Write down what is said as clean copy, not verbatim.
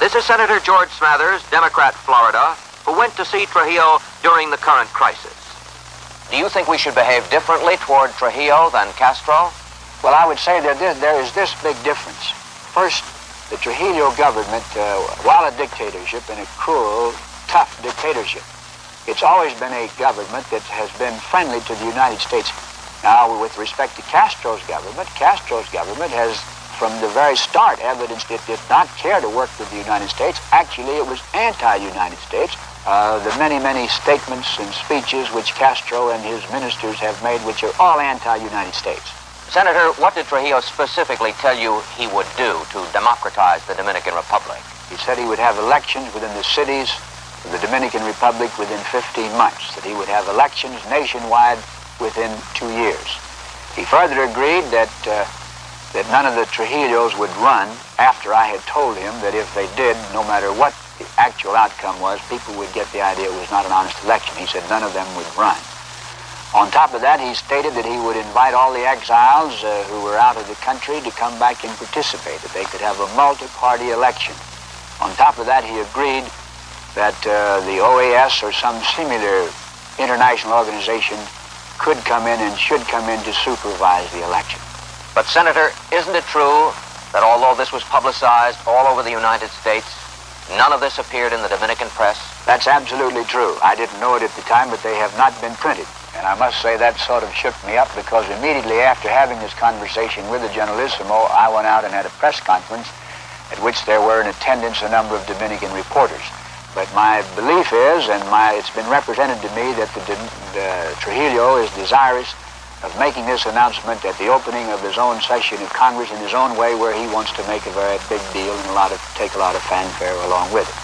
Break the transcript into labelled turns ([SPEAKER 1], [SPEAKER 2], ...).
[SPEAKER 1] This is Senator George Smathers, Democrat, Florida, who went to see Trujillo during the current crisis. Do you think we should behave differently toward Trujillo than Castro?
[SPEAKER 2] Well, I would say that there is this big difference. First, the Trujillo government, while a dictatorship and a cruel, tough dictatorship, it's always been a government that has been friendly to the United States. Now, with respect to Castro's government has, from the very start, evidenced it did not care to work with the United States. Actually, it was anti-United States. The many, many statements and speeches which Castro and his ministers have made, which are all anti-United States.
[SPEAKER 1] Senator, what did Trujillo specifically tell you he would do to democratize the Dominican Republic?
[SPEAKER 2] He said he would have elections within the cities of the Dominican Republic within 15 months, that he would have elections nationwide within 2 years. He further agreed that none of the Trujillos would run after I had told him that if they did, no matter what the actual outcome was, people would get the idea it was not an honest election. He said none of them would run. On top of that, he stated that he would invite all the exiles who were out of the country to come back and participate, that they could have a multi-party election. On top of that, he agreed that the OAS or some similar international organization could come in and should come in to supervise the election.
[SPEAKER 1] But, Senator, isn't it true that although this was publicized all over the United States, none of this appeared in the Dominican press?
[SPEAKER 2] That's absolutely true. I didn't know it at the time, but they have not been printed. And I must say that sort of shook me up, because immediately after having this conversation with the Generalissimo, I went out and had a press conference at which there were in attendance a number of Dominican reporters. But my belief is, and it's been represented to me, that Trujillo is desirous of making this announcement at the opening of his own session of Congress in his own way, where he wants to make a very big deal and take a lot of fanfare along with it.